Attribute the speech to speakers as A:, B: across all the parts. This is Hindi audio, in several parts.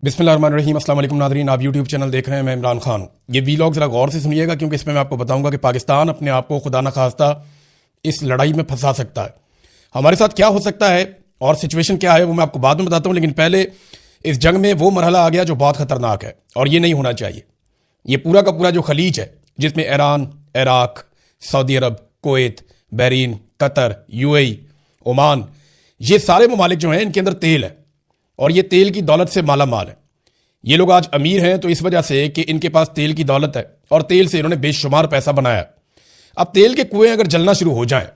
A: बिस्मिल्लाहिर्रहमानिर्रहीम। अस्सलाम वालेकुम नाज़रीन, आप यूट्यूब चैनल देख रहे हैं, मैं इमरान खान हूँ। ये वीलॉग ज़रा गौर से सुनिएगा क्योंकि इसमें मैं आपको बताऊंगा कि पाकिस्तान अपने आप को खुदा न खास्ता इस लड़ाई में फंसा सकता है। हमारे साथ क्या हो सकता है और सिचुएशन क्या है वो मैं आपको बाद में बताता हूँ, लेकिन पहले इस जंग में वो मरहला आ गया जो बहुत ख़तरनाक है और ये नहीं होना चाहिए। ये पूरा का पूरा जो खलीज है जिसमें Iran, Iraq, Saudi Arab, Kuwait, Bahrain, Qatar, UAE, Oman, ये सारे ममालिक जो हैं इनके अंदर तेल है और ये तेल की दौलत से माला माल है। ये लोग आज अमीर हैं तो इस वजह से कि इनके पास तेल की दौलत है और तेल से इन्होंने बेशुमार पैसा बनाया। अब तेल के कुएं अगर जलना शुरू हो जाएं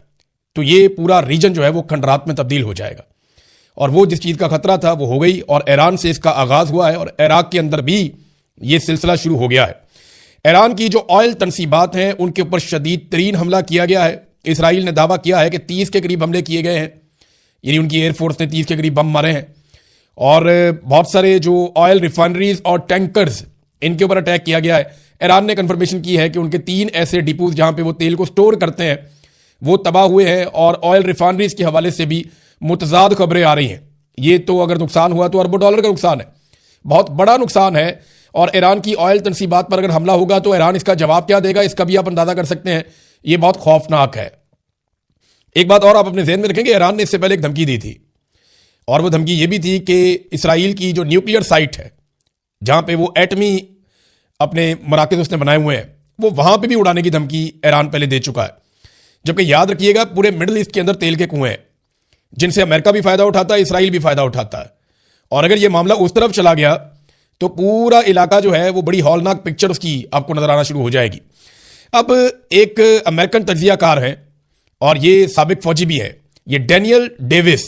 A: तो ये पूरा रीजन जो है वो खंडरात में तब्दील हो जाएगा और वो जिस चीज़ का खतरा था वो हो गई और ईरान से इसका आगाज़ हुआ है और इराक के अंदर भी ये सिलसिला शुरू हो गया है। ईरान की जो ऑयल तनसीबात हैं उनके ऊपर शदीद तरीन हमला किया गया है। इसराइल ने दावा किया है कि 30 के करीब हमले किए गए हैं, यानी उनकी एयरफोर्स ने 30 के करीब बम मारे हैं और बहुत सारे जो ऑयल रिफाइनरीज और टैंकर्स इनके ऊपर अटैक किया गया है। ईरान ने कंफर्मेशन की है कि उनके 3 ऐसे डिपोज जहां पे वो तेल को स्टोर करते हैं वो तबाह हुए हैं और ऑयल रिफाइनरीज के हवाले से भी मुतजाद खबरें आ रही हैं। ये तो अगर नुकसान हुआ तो अरबों डॉलर का नुकसान है, बहुत बड़ा नुकसान है। और ईरान की ऑयल तनसीबात पर अगर हमला होगा तो ईरान इसका जवाब क्या देगा इसका भी आप अंदाजा कर सकते हैं। ये बहुत खौफनाक है। एक बात और आप अपने ज़हन में रखेंगे, ईरान ने इससे पहले एक धमकी दी थी और वो धमकी ये भी थी कि इसराइल की जो न्यूक्लियर साइट है जहां पे वो एटमी अपने मराकज़ उसने बनाए हुए हैं वो वहां पे भी उड़ाने की धमकी ईरान पहले दे चुका है। जबकि याद रखिएगा पूरे मिडिल ईस्ट के अंदर तेल के कुएं हैं जिनसे अमेरिका भी फायदा उठाता है, इसराइल भी फायदा उठाता है। और अगर ये मामला उस तरफ चला गया तो पूरा इलाका जो है वो बड़ी हौलनाक पिक्चर उसकी आपको नजर आना शुरू हो जाएगी। अब एक अमेरिकन तज्जियाकार है और ये साबिक फौजी भी है, ये डैनियल डेविस,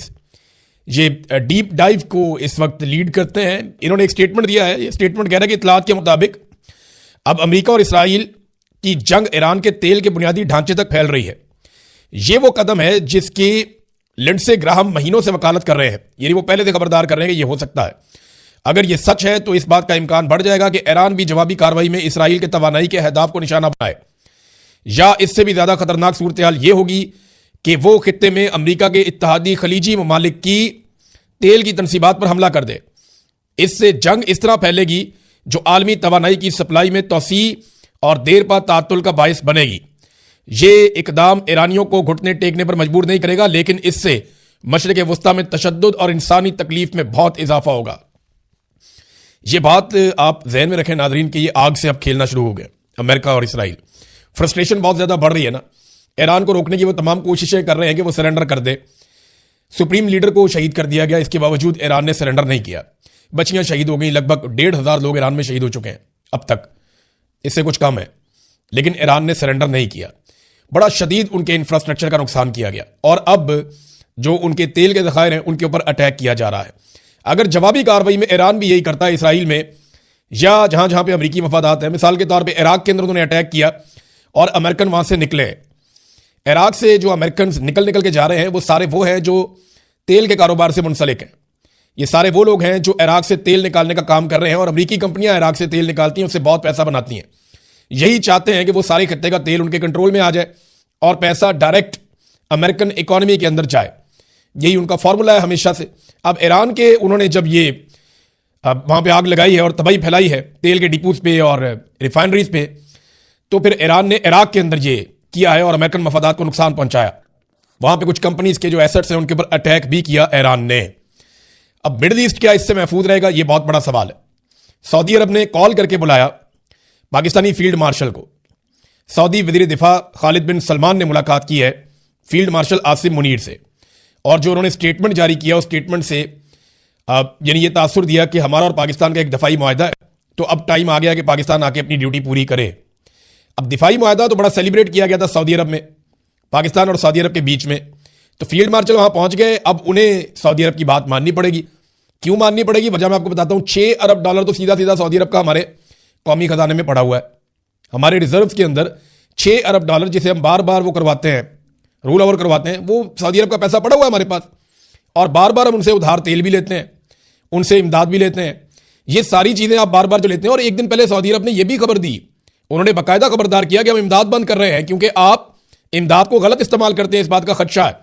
A: ये डीप डाइव को इस वक्त लीड करते हैं। इन्होंने एक स्टेटमेंट दिया है। ये स्टेटमेंट कह रहा है कि इत्तलात के मुताबिक अब अमेरिका और इसराइल की जंग ईरान के तेल के बुनियादी ढांचे तक फैल रही है। ये वो कदम है जिसकी लिंडसे ग्राहम महीनों से वकालत कर रहे हैं, यानी वो पहले से खबरदार कर रहे हैं कि ये हो सकता है। अगर ये सच है तो इस बात का इम्कान बढ़ जाएगा कि ईरान भी जवाबी कार्रवाई में इसराइल के तवानाई के अहदाफ को निशाना बनाए, या इससे भी ज्यादा खतरनाक सूरत हाल ये होगी कि वो खित्ते में अमेरिका के इत्तेहादी खलीजी ममालिक की तेल की तनसीबात पर हमला कर दे। इससे जंग इस तरह फैलेगी जो आलमी तवानाई की सप्लाई में तोसी और देर पा तातुल का बायस बनेगी। ये इकदाम ईरानियों को घुटने टेकने पर मजबूर नहीं करेगा, लेकिन इससे मशरिक वस्ता में तशद्दुद और इंसानी तकलीफ में बहुत इजाफा होगा। ये बात आप जहन में रखें नाजरीन कि ये आग से अब खेलना शुरू हो गया अमेरिका और इसराइल। फ्रस्ट्रेशन बहुत ज्यादा बढ़ रही है ना। ईरान को रोकने की वो तमाम कोशिशें कर रहे हैं कि वो सरेंडर कर दे। सुप्रीम लीडर को शहीद कर दिया गया, इसके बावजूद ईरान ने सरेंडर नहीं किया। बच्चियां शहीद हो गई, लगभग 1,500 लोग ईरान में शहीद हो चुके हैं अब तक, इससे कुछ कम है, लेकिन ईरान ने सरेंडर नहीं किया। बड़ा शदीद उनके इंफ्रास्ट्रक्चर का नुकसान किया गया और अब जो उनके तेल के ज़खायर हैं उनके ऊपर अटैक किया जा रहा है। अगर जवाबी कार्रवाई में ईरान भी यही करता है इसराइल में या जहां जहां पे अमरीकी मफादात हैं, मिसाल के तौर पर इराक के अंदर उन्होंने अटैक किया और अमेरिकन वहां से निकले। इराक से जो अमेरिकन निकल के जा रहे हैं वो सारे वो हैं जो तेल के कारोबार से मुंसलिक हैं। ये सारे वो लोग हैं जो इराक से तेल निकालने का काम कर रहे हैं और अमरीकी कंपनियां इराक से तेल निकालती हैं, उससे बहुत पैसा बनाती हैं। यही चाहते हैं कि वो सारे खत्ते का तेल उनके कंट्रोल में आ जाए और पैसा डायरेक्ट अमेरिकन इकोनॉमी के अंदर जाए। यही उनका फॉर्मूला है हमेशा से। अब ईरान के उन्होंने जब ये वहां पे आग लगाई है और तबाही फैलाई है तेल के डिपोज पे और रिफाइनरीज पे, तो फिर ईरान ने इराक के अंदर ये किया है और अमेरिकन मफादात को नुकसान पहुंचाया। वहां पे कुछ कंपनीज के जो एसेट्स हैं उनके ऊपर अटैक भी किया ईरान ने। अब मिडिल ईस्ट क्या इससे महफूज रहेगा, ये बहुत बड़ा सवाल है। सऊदी अरब ने कॉल करके बुलाया पाकिस्तानी फील्ड मार्शल को। सऊदी वजीर दिफा खालिद बिन सलमान ने मुलाकात की है फील्ड मार्शल आसिम मुनीर से और जो उन्होंने स्टेटमेंट जारी किया उस स्टेटमेंट से यानी ये तासुर दिया कि हमारा और पाकिस्तान का एक दफाई मुआहदा है, तो अब टाइम आ गया कि पाकिस्तान आके अपनी ड्यूटी पूरी करे। अब दिफाई मुआहदा तो बड़ा सेलिब्रेट किया गया था सऊदी अरब में, पाकिस्तान और सऊदी अरब के बीच में, तो फील्ड मार्शल वहां पहुंच गए। अब उन्हें सऊदी अरब की बात माननी पड़ेगी। क्यों माननी पड़ेगी, वजह मैं आपको बताता हूं। $6 अरब तो सीधा सीधा सऊदी अरब का हमारे कौमी खजाने में पड़ा हुआ है। हमारे रिजर्व के अंदर $6 अरब जिसे हम बार बार वो करवाते हैं, रूल ओवर करवाते हैं, वो सऊदी अरब का पैसा पड़ा हुआ है हमारे पास और बार बार हम उनसे उधार तेल भी लेते हैं, उनसे इमदाद भी लेते हैं। ये सारी चीजें आप बार बार जो लेते हैं। और एक दिन पहले सऊदी अरब ने यह भी खबर दी, उन्होंने बाकायदा खबरदार किया कि हम इमदाद बंद कर रहे हैं क्योंकि आप इमदाद को गलत इस्तेमाल करते हैं, इस बात का खदशा है,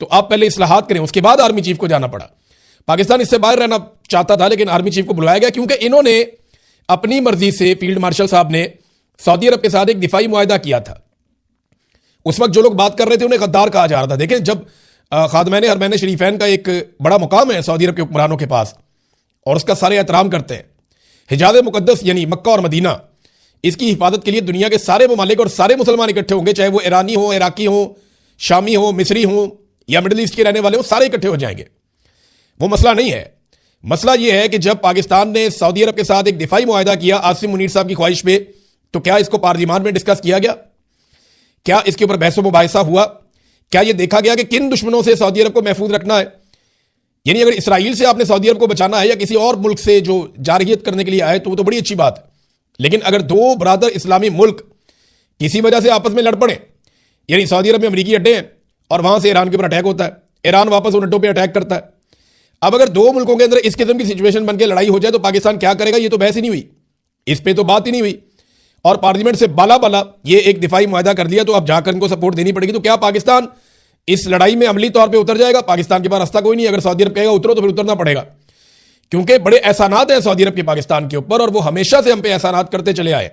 A: तो आप पहले इस्लाहात करें। उसके बाद आर्मी चीफ को जाना पड़ा। पाकिस्तान इससे बाहर रहना चाहता था, लेकिन आर्मी चीफ को बुलाया गया क्योंकि इन्होंने अपनी मर्जी से, फील्ड मार्शल साहब ने सऊदी अरब के साथ एक दिफाई मुआहदा किया था। उस वक्त जो लोग बात कर रहे थे उन्हें गद्दार कहा जा रहा था। देखें, जब खादमैन हरमैन शरीफैन का एक बड़ा मुकाम है सऊदी अरब के हुक्मरानों के पास और उसका सारे एहतराम करते हैं, हिजाज मुकद्दस यानी मक्का और मदीना, इसकी हिफाजत के लिए दुनिया के सारे ममालिक और सारे मुसलमान इकट्ठे होंगे, चाहे वो ईरानी हो, इराकी हो, शामी हो, मिस्री हो या मिडिल ईस्ट के रहने वाले हो, सारे इकट्ठे हो जाएंगे। वो मसला नहीं है। मसला ये है कि जब पाकिस्तान ने सऊदी अरब के साथ एक दिफाई मुआहदा किया आसिम मुनीर साहब की ख्वाहिश पे, तो क्या इसको पार्लियामान में डिस्कस किया गया? क्या इसके ऊपर बहस मुबाहिसा हुआ? क्या यह देखा गया कि किन दुश्मनों से सऊदी अरब को महफूज रखना है? यानी अगर इसराइल से आपने सऊदी अरब को बचाना है या किसी और मुल्क से जो जारहियत करने के लिए आए तो वो तो बड़ी अच्छी बात है, लेकिन अगर दो बरादर इस्लामी मुल्क किसी वजह से आपस में लड़ पड़े, यानी सऊदी अरब में अमरीकी अड्डे हैं और वहां से ईरान के ऊपर अटैक होता है, ईरान वापस उन अड्डों पर अटैक करता है, अब अगर दो मुल्कों के अंदर इस किस्म की सिचुएशन बनकर लड़ाई हो जाए तो पाकिस्तान क्या करेगा? ये तो बहस ही नहीं हुई, इस पर तो बात ही नहीं हुई और पार्लियामेंट से बाला बाला ये एक दिफाई मुआहदा कर दिया, तो अब जाकर इनको सपोर्ट देनी पड़ेगी। तो क्या पाकिस्तान इस लड़ाई में अमली तौर पे उतर जाएगा? पाकिस्तान के पास रास्ता कोई नहीं। अगर सऊदी अरब कहेगा उतरो तो फिर उतरना पड़ेगा, क्योंकि बड़े एहसानात हैं सऊदी अरब के पाकिस्तान के ऊपर और वो हमेशा से हम पे एहसानात करते चले आए।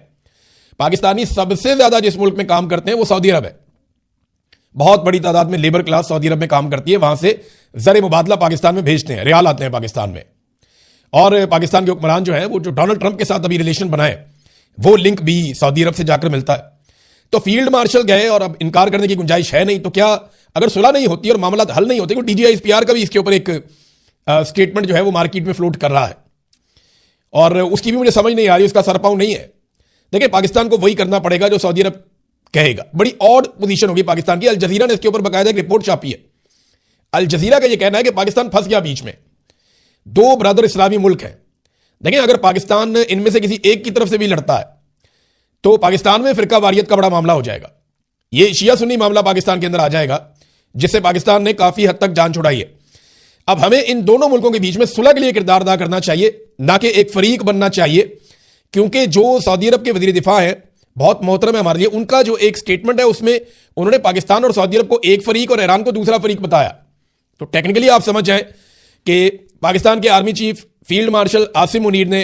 A: पाकिस्तानी सबसे ज्यादा जिस मुल्क में काम करते हैं वो सऊदी अरब है। बहुत बड़ी तादाद में लेबर क्लास सऊदी अरब में काम करती है, वहां से ज़र मुबादला पाकिस्तान में भेजते हैं, रियाल आते हैं पाकिस्तान में। और पाकिस्तान के हुक्मरान जो है वो जो डोनाल्ड ट्रंप के साथ अभी रिलेशन बनाए, वो लिंक भी सऊदी अरब से जाकर मिलता है। तो फील्ड मार्शल गए और अब इनकार करने की गुंजाइश है नहीं। तो क्या अगर सुलह नहीं होती और मामला हल नहीं होते, DGISPR का भी इसके ऊपर एक स्टेटमेंट जो है वो मार्केट में फ्लोट कर रहा है और उसकी भी मुझे समझ नहीं आ रही, उसका सरपाव नहीं है। देखिए, पाकिस्तान को वही करना पड़ेगा जो सऊदी अरब कहेगा। बड़ी ऑड पोजीशन होगी पाकिस्तान की। अल जजीरा ने इसके ऊपर बाकायदा एक रिपोर्ट छापी है। अल जजीरा का यह कहना है कि पाकिस्तान फंस गया बीच में, दो ब्रदर इस्लामी मुल्क हैं। देखिए, अगर पाकिस्तान इनमें से किसी एक की तरफ से भी लड़ता है तो पाकिस्तान में फिरका वारियत का बड़ा मामला हो जाएगा। यह शिया सुन्नी मामला पाकिस्तान के अंदर आ जाएगा, जिससे पाकिस्तान ने काफी हद तक जान छुड़ाई है। अब हमें इन दोनों मुल्कों के बीच में सुलह के लिए किरदार अदा करना चाहिए, ना कि एक फरीक बनना चाहिए, क्योंकि जो सऊदी अरब के वजीर दिफा है बहुत मोहतरम है हमारे लिए, उनका जो एक स्टेटमेंट है उसमें उन्होंने पाकिस्तान और सऊदी अरब को एक फरीक और ईरान को दूसरा फरीक बताया। तो टेक्निकली आप समझ जाएं कि पाकिस्तान के army chief field marshal Asim Munir ने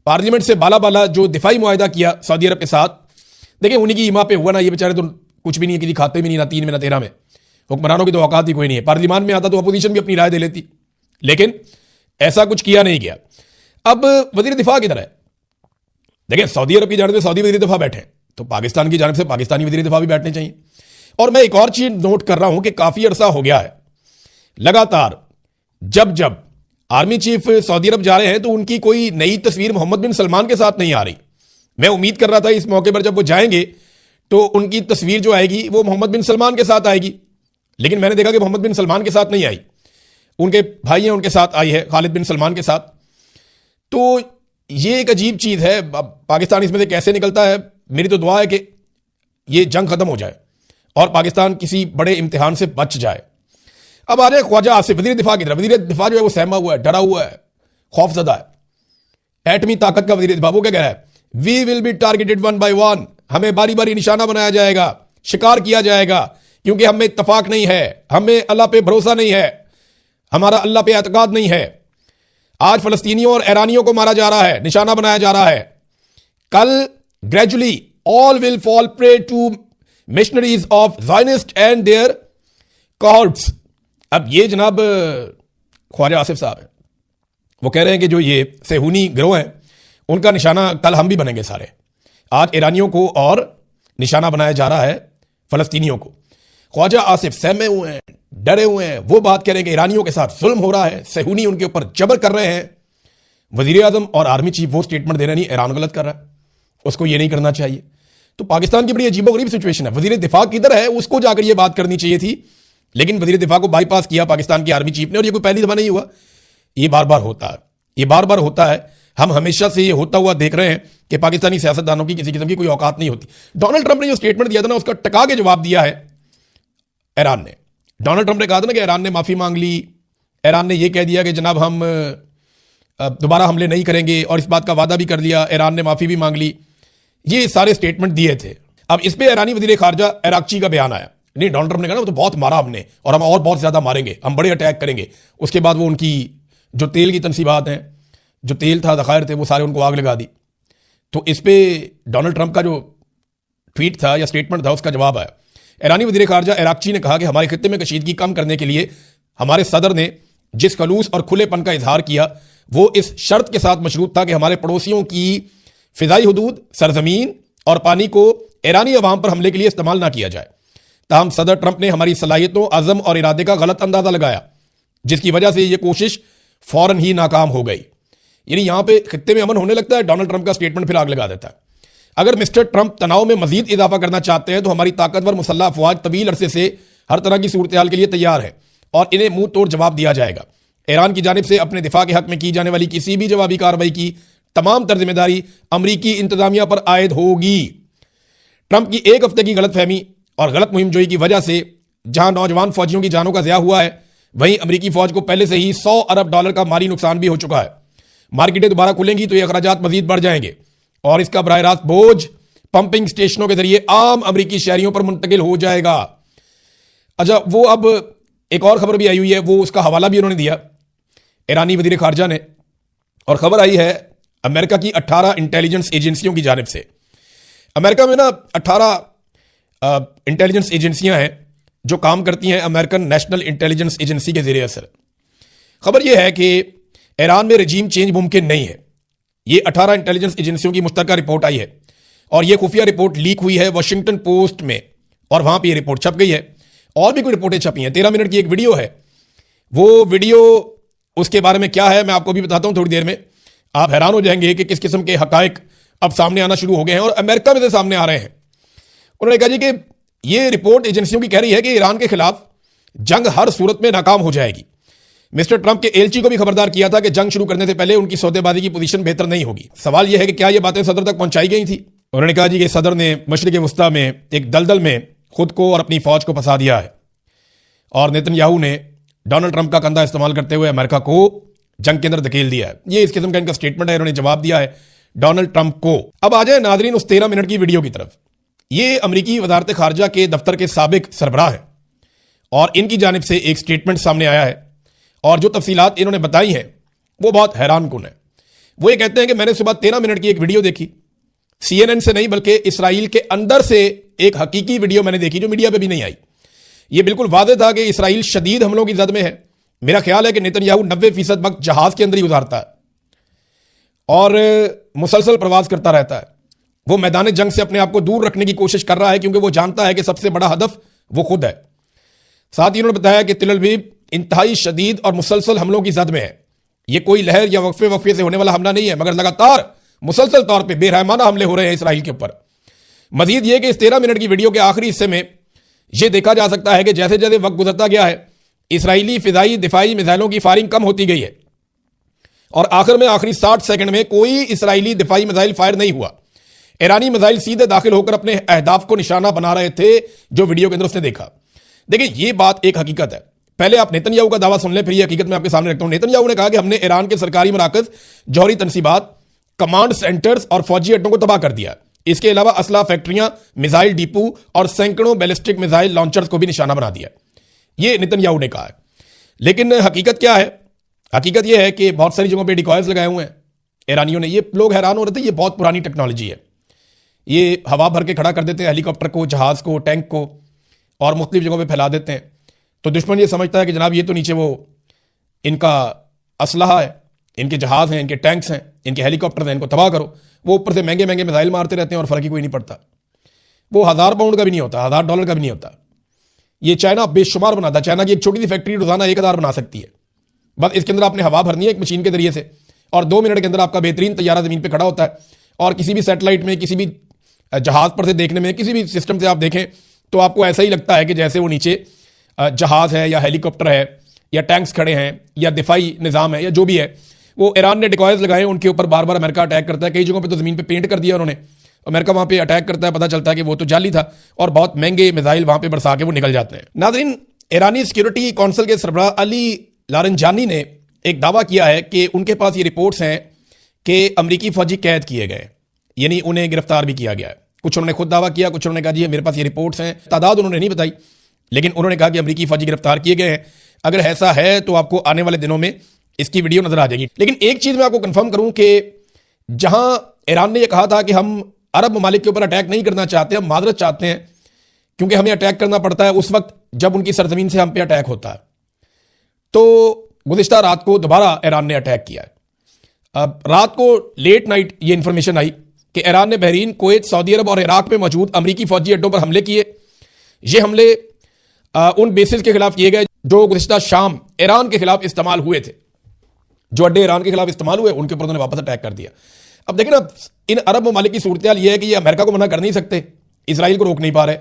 A: पार्लियामेंट से बाला बाला जो दिफाई मुआहदा किया सऊदी अरब के साथ, देखिए उन्हीं की ईमा पे हुआ ना, ये बेचारे तो कुछ भी नहीं है, किसी खाते में नहीं, ना 3 में ना 13 में। हुक्मरानों की तो औकात ही कोई नहीं है। पार्लियामान में आता तो अपोजिशन भी अपनी राय दे लेती, लेकिन ऐसा कुछ किया नहीं गया। अब वजीर दिफा किधर है? देखिए, सऊदी अरब की जानिब से सऊदी वजीर दिफा बैठे, तो पाकिस्तान की जानिब से पाकिस्तानी वजीर दिफा भी बैठने चाहिए। और मैं एक और चीज नोट कर रहा हूं कि काफी अरसा हो गया है लगातार जब जब आर्मी चीफ सऊदी अरब जा रहे हैं तो उनकी कोई नई तस्वीर मोहम्मद बिन सलमान के साथ नहीं आ रही। मैं उम्मीद कर रहा था इस मौके पर जब वो जाएंगे तो उनकी तस्वीर जो आएगी वो मोहम्मद बिन सलमान के साथ आएगी, लेकिन मैंने देखा कि मोहम्मद बिन सलमान के साथ नहीं आई, उनके भाई हैं उनके साथ आई है, खालिद बिन सलमान के साथ। तो ये एक अजीब चीज है। पाकिस्तान इसमें से कैसे निकलता है? मेरी तो दुआ है कि ये जंग खत्म हो जाए और पाकिस्तान किसी बड़े इम्तिहान से बच जाए। अब आ रहे ख्वाजा आसिफ, वजीर दिफा की तरफ। वजीर दिफा जो है वो सहमा हुआ है, डरा हुआ है, खौफजदा है। एटमी ताकत का वजीर दिफा, वो क्या कह रहा है? We will be targeted 1 by 1, हमें बारी बारी निशाना बनाया जाएगा, शिकार किया जाएगा, क्योंकि हमें इत्तफाक नहीं है, हमें अल्लाह पे भरोसा नहीं है, हमारा अल्लाह पे एतकाद नहीं है। आज फलस्तीनियों और ईरानियों को मारा जा रहा है, निशाना बनाया जा रहा है। कल gradually all will fall prey to missionaries of Zionist and their cohorts. अब ये जनाब ख्वाजा आसिफ साहब है, वो कह रहे हैं कि जो ये सेहूनी गिरोह है उनका निशाना कल हम भी बनेंगे सारे। आज ईरानियों को और निशाना बनाया जा रहा है, फलस्तीनियों को। ख्वाजा आसिफ सहमे हुए हैं, डरे हुए हैं। वो बात कह रहे हैं कि ईरानियों के साथ जुल्म हो रहा है, सेहूनी उनके ऊपर जबर कर रहे हैं। वजीर आजम और आर्मी चीफ वो स्टेटमेंट दे रहे नहीं, ईरान गलत कर रहा है, उसको ये नहीं करना चाहिए। तो पाकिस्तान की बड़ी अजीबोगरीब सिचुएशन है। वजीर दिफा किधर है? उसको जाकर ये बात करनी चाहिए थी, लेकिन वजीर दिफा को बाईपास किया पाकिस्तान की आर्मी चीफ ने। और ये कोई पहली दफा नहीं हुआ, ये बार बार होता है, ये बार बार होता है। हम हमेशा से ये होता हुआ देख रहे हैं कि पाकिस्तानी सियासतदानों की किसी किस्म की कोई औकात नहीं होती। डोनाल्ड ट्रंप ने जो स्टेटमेंट दिया था ना, उसका टका के जवाब दिया है ईरान ने। डोनाल्ड ट्रंप ने कहा था ना कि ईरान ने माफी मांग ली, ईरान ने यह कह दिया कि जनाब हम दोबारा हमले नहीं करेंगे, और इस बात का वादा भी कर लिया, ईरान ने माफी भी मांग ली। ये सारे स्टेटमेंट दिए थे। अब इस पर ईरानी वजीर खारजा इराकची का बयान आया, नहीं डोनाल्ड ट्रंप ने कहा ना वो तो बहुत मारा हमने और हम और बहुत ज्यादा मारेंगे, हम बड़े अटैक करेंगे। उसके बाद वो उनकी जो तेल की तनसीबात हैं जो तेल था, ज़खायर थे, वो सारे उनको आग लगा दी। तो इस पे डोनाल्ड ट्रंप का जो ट्वीट था या स्टेटमेंट था, उसका जवाब आया। ईरानी वज़ीर ख़ारजा इराक़ची ने कहा कि हमारे खित्ते में कशीदगी कम करने के लिए हमारे सदर ने जिस खलूस और खुलेपन का इजहार किया, वो इस शर्त के साथ मशरूत था कि हमारे पड़ोसियों की फ़िज़ाई हदूद, सरजमीन और पानी को ईरानी अवाम पर हमले के लिए इस्तेमाल ना किया जाए। ताहम सदर ट्रंप ने हमारी सलाहियतों, अज़म और इरादे का गलत अंदाज़ा लगाया, जिसकी वजह से यह कोशिश फ़ौरन ही नाकाम हो गई। यानी यहां पे खित्ते में अमन होने लगता है, डोनाल्ड ट्रंप का स्टेटमेंट फिर आग लगा देता है। अगर मिस्टर ट्रंप तनाव में मजीद इजाफा करना चाहते हैं तो हमारी ताकतवर मुसल्लह अफवाज तवील अरसे से हर तरह की सूरत हाल के लिए तैयार है और इन्हें मुंह तोड़ जवाब दिया जाएगा। ईरान की जानिब से अपने दिफा के हक में की जाने वाली किसी भी जवाबी कार्रवाई की तमाम तर जिम्मेदारी अमरीकी इंतजामिया पर आयद होगी। ट्रंप की एक हफ्ते की गलतफहमी और गलत मुहिम जोई की वजह से जहां नौजवान फौजियों की जानों का ज़िया हुआ है, वहीं अमरीकी फौज को पहले से ही $100 अरब का माली नुकसान भी हो चुका है। मार्केटें दोबारा खुलेंगी तो ये अखराजात मजीद बढ़ जाएंगे और इसका बराह रास्त बोझ पंपिंग स्टेशनों के जरिए आम अमरीकी शहरियों पर मुंतकिल हो जाएगा। अच्छा, वो अब एक और खबर भी आई हुई है, वो उसका हवाला भी उन्होंने दिया ईरानी वज़ीर ख़ारजा ने, और खबर आई है अमेरिका की 18 इंटेलिजेंस एजेंसियों की जानिब से। अमेरिका में ना 18 इंटेलिजेंस एजेंसियां हैं जो काम करती हैं अमेरिकन नेशनल इंटेलिजेंस एजेंसी के ज़ेरे असर। खबर यह है कि ईरान में रजीम चेंज मुमकिन नहीं है। ये 18 इंटेलिजेंस एजेंसियों की मुश्तरका रिपोर्ट आई है और यह खुफिया रिपोर्ट लीक हुई है वाशिंगटन पोस्ट में, और वहां पर यह रिपोर्ट छप गई है। और भी कोई रिपोर्टें छपी हैं। 13 मिनट की एक वीडियो है, वो वीडियो उसके बारे में क्या है मैं आपको भी बताता हूं थोड़ी देर में। आप हैरान हो जाएंगे कि किस किस्म के हकायक अब सामने आना शुरू हो गए हैं और अमेरिका में से सामने आ रहे हैं। उन्होंने कहा जी कि यह रिपोर्ट एजेंसियों की कह रही है कि ईरान के खिलाफ जंग हर सूरत में नाकाम हो जाएगी। मिस्टर ट्रंप के एलची को भी खबरदार किया था कि जंग शुरू करने से पहले उनकी सौदेबाजी की पोजीशन बेहतर नहीं होगी। सवाल यह है कि क्या यह बातें सदर तक पहुंचाई गई थी। उन्होंने कहा जी कि सदर ने मशरिक वस्ता में एक दलदल में खुद को और अपनी फौज को फंसा दिया है और नेतन्याहू ने डोनाल्ड ट्रंप का कंधा इस्तेमाल करते हुए अमेरिका को जंग के अंदर धकेल दिया है। ये इस किस्म का इनका स्टेटमेंट है, इन्होंने जवाब दिया है डोनाल्ड ट्रंप को। अब आ जाए नाजरीन उस 13 मिनट की वीडियो की तरफ। ये अमरीकी वजारत खारजा के दफ्तर के साबिक सरबराह है और इनकी जानिब से एक स्टेटमेंट सामने आया है और जो तफसीलात इन्होंने बताई हैं वो बहुत हैरान कुन है। वो ये कहते हैं कि मैंने सुबह 13 मिनट की एक वीडियो देखी, CNN से नहीं बल्कि इसराइल के अंदर से एक हकीकी वीडियो मैंने देखी जो मीडिया पे भी नहीं आई। ये बिल्कुल वाज़ेह था कि इसराइल शदीद हमलों की जद में है। मेरा ख्याल है कि नेतन्याहू 90% वक्त जहाज के अंदर ही गुजारता है और मुसलसल प्रवास करता रहता है। वो मैदान जंग से अपने आप को दूर रखने की कोशिश कर रहा है क्योंकि वो जानता है कि सबसे बड़ा हदफ वो खुद है। साथ ही उन्होंने बताया कि तिल अवीव इंतहाई शदीद और मुसलसल हमलों की जद में है। ये कोई लहर या वक्फे से होने वाला हमला नहीं है, मगर लगातार मुसलसल तौर पर बेरहमाना हमले हो रहे हैं इसराइल के ऊपर। मजीद ये कि इस 13 मिनट की वीडियो के आखिरी हिस्से में यह देखा जा सकता है कि जैसे जैसे वक्त गुजरता गया है इसराइली फिजाई दिफाई मिसाइलों की फायरिंग कम होती गई है और आखिर में आखिरी 60 सेकंड में कोई इसराइली दिफाई मिसाइल फायर नहीं हुआ। ईरानी मिसाइल सीधे दाखिल होकर अपने अहदाफ को निशाना बना रहे थे जो वीडियो के अंदर उसने देखा। देखिए, ये बात एक हकीकत है। पहले आप नेतन्याहू का दावा सुन लें, फिर ये हकीकत मैं आपके सामने रखता हूं। नेतन्याहू ने कहा कि हमने ईरान के सरकारी मराकज, जौहरी तनसीबात, कमांड सेंटर्स और फौजी अड्डों को तबाह कर दिया। इसके अलावा असला फैक्ट्रियां, मिसाइल डिपो और सैकड़ों बैलिस्टिक मिसाइल लॉन्चर्स को भी निशाना बना दिया। ये नेतन्याहू ने कहा है। लेकिन हकीकत क्या है? हकीकत यह है कि बहुत सारी जगहों पे डिकॉयर्स लगाए हुए हैं ईरानियों ने। ये लोग हैरान हो रहे थे, ये बहुत पुरानी टेक्नोलॉजी है। ये हवा भर के खड़ा कर देते हैं हेलीकॉप्टर को, जहाज को, टैंक को और मुख्तलिफ जगहों पे फैला देते हैं। तो दुश्मन ये समझता है कि जनाब ये तो नीचे वो इनका असलहा है, इनके जहाज हैं, इनके टैंक्स हैं, इनके हेलीकॉप्टर हैं, इनको तबाह करो। वो ऊपर से महंगे महंगे मिसाइल मारते रहते हैं और फर्क ही कोई नहीं पड़ता। वो $1000 का भी नहीं होता, $1000 का भी नहीं होता। ये चाइना बेशुमार बनाता। चाइना की एक छोटी सी फैक्ट्री रोजाना 1000 बना सकती है। बस इसके अंदर आपने हवा भरनी है एक मशीन के जरिए से और 2 मिनट के अंदर आपका बेहतरीन तैयारा जमीन पे खड़ा होता है। और किसी भी सैटेलाइट में, किसी भी जहाज पर से देखने में, किसी भी सिस्टम से आप देखें तो आपको ऐसा ही लगता है कि जैसे वो नीचे जहाज है या हेलीकॉप्टर है या टैंक्स खड़े हैं या दिफाई निज़ाम है या जो भी है। वो ईरान ने डिकॉयर्स लगाए, उनके ऊपर बार बार अमेरिका अटैक करता है। कई जगहों पे तो ज़मीन पे पेंट कर दिया उन्होंने। अमेरिका वहाँ पे अटैक करता है, पता चलता है कि वो तो जाली था और बहुत महंगे मिसाइल वहाँ पे बरसा के वो निकल जाते हैं। नाज़रीन, ईरानी सिक्योरिटी काउंसिल के सरबराह अली लारंजानी ने एक दावा किया है कि उनके पास ये रिपोर्ट्स हैं कि अमरीकी फौजी कैद किए गए, यानी उन्हें गिरफ्तार भी किया गया है। कुछ उन्होंने खुद दावा किया, कुछ उन्होंने कहा जी मेरे पास ये रिपोर्ट्स हैं। तादाद उन्होंने नहीं बताई, लेकिन उन्होंने कहा कि अमरीकी फौजी गिरफ्तार किए गए हैं। अगर ऐसा है तो आपको आने वाले दिनों में इसकी वीडियो नजर आ जाएगी। लेकिन एक चीज मैं आपको कंफर्म करूं कि जहां ईरान ने यह कहा था कि हम अरब ममालिक के ऊपर अटैक नहीं करना चाहते, हम माजरत चाहते हैं क्योंकि हमें अटैक करना पड़ता है उस वक्त जब उनकी सरजमीन से हम पे अटैक होता है, तो गुज़िश्ता रात को दोबारा ईरान ने अटैक किया है। अब रात को लेट नाइट ये इंफॉर्मेशन आई कि ईरान ने बहरीन, कुवैत, सऊदी अरब और इराक में मौजूद अमरीकी फौजी अड्डों पर हमले किए। ये हमले उन बेसिस के खिलाफ किए गए जो गुज़िश्ता शाम ईरान के खिलाफ इस्तेमाल हुए थे। जो अड्डे ईरान के खिलाफ इस्तेमाल हुए उनके ऊपर उन्होंने वापस अटैक कर दिया। अब देखिए ना, इन अरब ममालिक की सूरत हाल ये है कि ये अमेरिका को मना कर नहीं सकते, इसराइल को रोक नहीं पा रहे,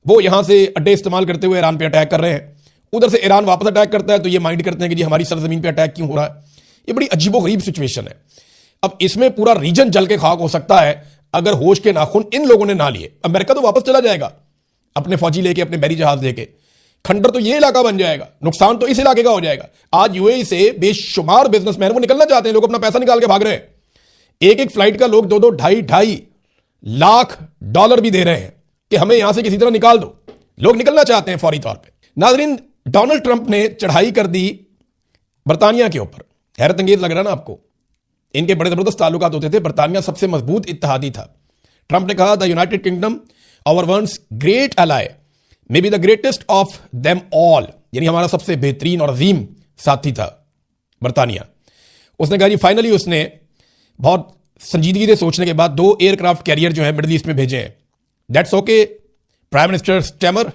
A: वो यहां से अड्डे इस्तेमाल करते हुए ईरान पे अटैक कर रहे हैं। उधर से ईरान वापस अटैक करता है तो ये माइंड करते हैं कि जी हमारी सरजमीन पे अटैक क्यों हो रहा है। ये बड़ी अजीबोगरीब सिचुएशन है। अब इसमें पूरा रीजन जल के खाक हो सकता है अगर होश के नाखून इन लोगों ने ना लिए। अमेरिका तो वापस चला जाएगा अपने फौजी लेके, अपने बहरी जहाज लेके, खंडर तो ये इलाका बन जाएगा, नुकसान तो इस इलाके का हो जाएगा। आज यूएई से बेशुमार बिजनेसमैन वो निकलना चाहते हैं, लोग अपना पैसा निकाल के भाग रहे हैं। एक एक फ्लाइट का लोग 2-2, ढाई लाख डॉलर भी दे रहे हैं कि हमें यहां से किसी तरह निकाल दो। लोग निकलना चाहते हैं फौरी तौर पर। नाजरीन, डोनाल्ड ट्रंप ने चढ़ाई कर दी बरतानिया के ऊपर। हैरत अंगेज लग रहा है ना आपको? इनके बड़े जबरदस्त ताल्लुकात होते थे, बरतानिया सबसे मजबूत इत्तेहादी था। ट्रंप ने कहा the United Kingdom our once great ally may be the greatest of them all, यानी हमारा सबसे बेहतरीन और अजीम साथी था बरतानिया। उसने कहा जी फाइनली उसने बहुत संजीदगी से सोचने के बाद 2 एयरक्राफ्ट कैरियर जो है मिडिल ईस्ट में भेजे हैं। That's okay prime minister Starmer,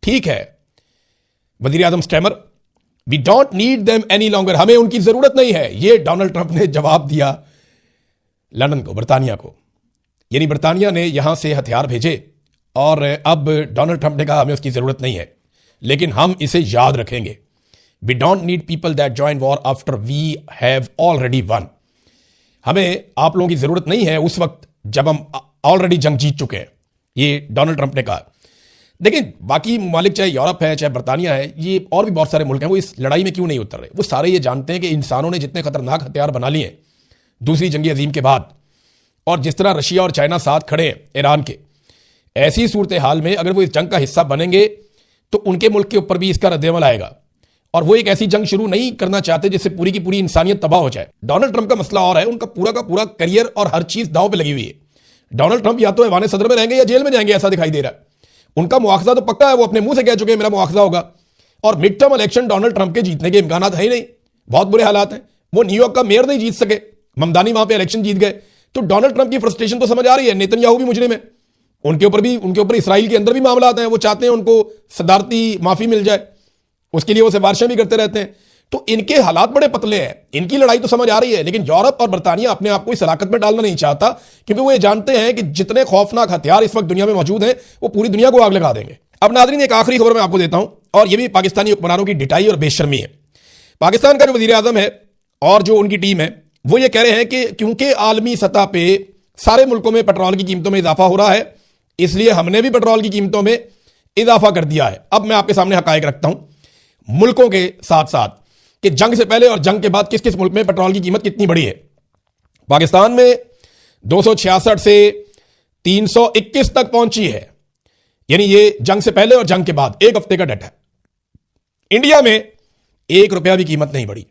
A: ठीक है वजीर आजम Starmer, we don't need them any longer, हमें उनकी जरूरत नहीं है। ये डोनाल्ड ट्रंप ने जवाब दिया लंदन को, बरतानिया को। यानी बरतानिया ने यहां से हथियार भेजे और अब डोनाल्ड ट्रंप ने कहा हमें उसकी जरूरत नहीं है, लेकिन हम इसे याद रखेंगे। We don't need people that join war after we have already won, हमें आप लोगों की जरूरत नहीं है उस वक्त जब हम ऑलरेडी जंग जीत चुके हैं, ये डोनाल्ड ट्रंप ने कहा। देखिए बाकी ममालिक चाहे यूरोप है चाहे बरतानिया है, ये और भी बहुत सारे मुल्क हैं, वो इस लड़ाई में क्यों नहीं उतर रहे? वो सारे ये जानते हैं कि इंसानों ने जितने खतरनाक हथियार बना लिए दूसरी जंग अजीम के बाद, और जिस तरह रशिया और चाइना साथ खड़े हैं ईरान के, ऐसी सूरत हाल में अगर वो इस जंग का हिस्सा बनेंगे तो उनके मुल्क के ऊपर भी इसका रद्देअमल आएगा। और वो एक ऐसी जंग शुरू नहीं करना चाहते जिससे पूरी की पूरी इंसानियत तबाह हो जाए। डोनाल्ड ट्रंप का मसला और है, उनका पूरा का पूरा करियर और हर चीज दांव पे लगी हुई है। डोनाल्ड ट्रंप या तो ऐवान सदर में रहेंगे या जेल में जाएंगे, ऐसा दिखाई दे रहा है। उनका मुआखजा तो पक्का है, वो अपने मुंह से कह चुके हैं मेरा मुआखजा होगा। और mid term election Donald Trump के जीतने के इम्कान है ही नहीं, बहुत बुरे हालात हैं। वो न्यूयॉर्क का मेयर नहीं जीत सके, ममदानी वहां पे इलेक्शन जीत गए। तो डोनाल्ड ट्रंप की फ्रस्ट्रेशन तो समझ आ रही है। नेतन्याहू भी मुजरिम है, उनके ऊपर इसराइल के अंदर भी मामला आते हैं। वो चाहते हैं उनको सदारती माफी मिल जाए, उसके लिए वो सिफारिशें भी करते रहते हैं। तो इनके हालात बड़े पतले हैं, इनकी लड़ाई तो समझ आ रही है, लेकिन यूरोप और बरतानिया अपने आप को इस हलाकत में डालना नहीं चाहता, क्योंकि वो ये जानते हैं कि जितने खौफनाक हथियार इस वक्त दुनिया में मौजूद हैं वो पूरी दुनिया को आग लगा देंगे। अब नाज़रीन एक आखिरी खबर मैं आपको देता हूं, और ये भी पाकिस्तानी हुक्मरानों की ढिठाई और बेशर्मी है। पाकिस्तान का जो वजीर आजम है और जो उनकी टीम है वो ये कह रहे हैं कि क्योंकि आलमी सतह पे सारे मुल्कों में पेट्रोल की कीमतों में इजाफा हो रहा है, इसलिए हमने भी पेट्रोल की कीमतों में इजाफा कर दिया है। अब मैं आपके सामने हकायक रखता हूं मुल्कों के साथ साथ कि जंग से पहले और जंग के बाद किस किस मुल्क में पेट्रोल की कीमत कितनी बढ़ी है। पाकिस्तान में 266 से 321 तक पहुंची है, यानी ये जंग से पहले और जंग के बाद एक हफ्ते का डाटा है। इंडिया में 1 रुपया भी कीमत नहीं बढ़ी।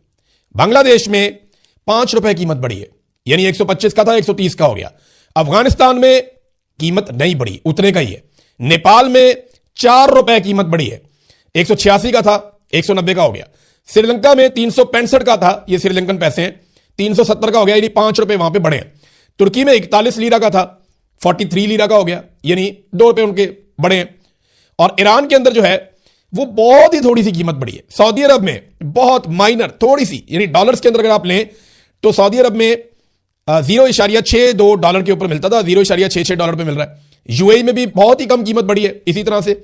A: बांग्लादेश में 5 रुपए कीमत बढ़ी है, यानी 125 का था 130 का हो गया। अफगानिस्तान में कीमत नहीं बढ़ी, उतने का ही है। नेपाल में 4 रुपए कीमत बढ़ी है, 186 का था 190 का हो गया। श्रीलंका में 365 का था, ये श्रीलंकन पैसे हैं, 370 का हो गया, यानी 5 रुपए वहां पे बढ़े हैं। तुर्की में 41 लीरा का था, 43 लीरा का हो गया, यानी 2 रुपए उनके बढ़े हैं। और ईरान के अंदर जो है वो बहुत ही थोड़ी सी कीमत बढ़ी है। सऊदी अरब में बहुत माइनर थोड़ी सी, यानी डॉलर्स के अंदर अगर आप लें तो सऊदी अरब में 0.62 डॉलर के ऊपर मिलता था, 0.66 डॉलर पे मिल रहा है। यूएई में भी बहुत ही कम कीमत बढ़ी है इसी तरह से।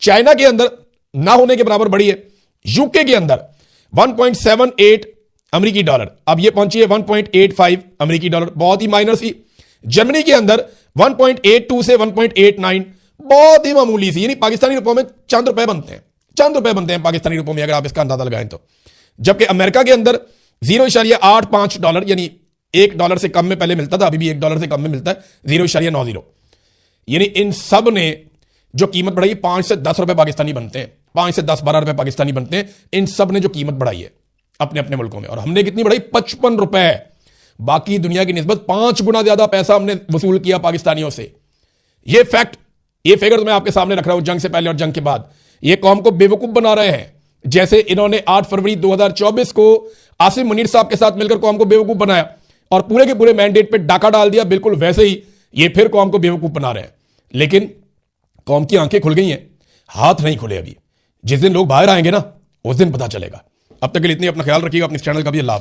A: चाइना के अंदर ना होने के बराबर बढ़ी है। यूके के अंदर 1.78 अमेरिकी डॉलर, अब ये पहुंची है 1.85 अमेरिकी डॉलर, बहुत ही माइनर सी। जर्मनी के अंदर 1.82 से 1.89, बहुत ही मामूली सी, यानी पाकिस्तानी रुपयों में चंद रुपए बनते हैं, चंद रुपए बनते हैं पाकिस्तानी रुपयों में अगर आप इसका अंदाजा लगाएं तो। जबकि अमेरिका के अंदर 0.85 डॉलर, यानी $1 से कम में पहले मिलता था, अभी भी $1 से कम में मिलता है, 0.90। यानी इन सब ने जो कीमत बढ़ाई 5 से 10 रुपए पाकिस्तानी बनते हैं, 5 से 10-12 रुपए पाकिस्तानी बनते हैं। इन सब ने जो कीमत बढ़ाई है अपने अपने मुल्कों में, और हमने कितनी बढ़ाई, 55 रुपए। बाकी दुनिया की निस्बत 5 गुना ज्यादा पैसा हमने वसूल किया पाकिस्तानियों से। ये फैक्ट, ये फिगर तो मैं आपके सामने रख रहा हूं, जंग से पहले और जंग के बाद। ये कौम को बेवकूफ बना रहे हैं, जैसे इन्होंने 8 फरवरी 2024 को आसिम मुनीर साहब के साथ मिलकर कौम को बेवकूफ बनाया और पूरे के पूरे मैंडेट पे डाका डाल दिया, बिल्कुल वैसे ही ये फिर कौम को बेवकूफ बना रहे हैं। लेकिन कौम की आंखें खुल गई हैं, हाथ नहीं खुले अभी। जिस दिन लोग बाहर आएंगे ना, उस दिन पता चलेगा। अब तक के लिए इतनी, अपना ख्याल रखिएगा, अपने चैनल का भी। अल्लाह।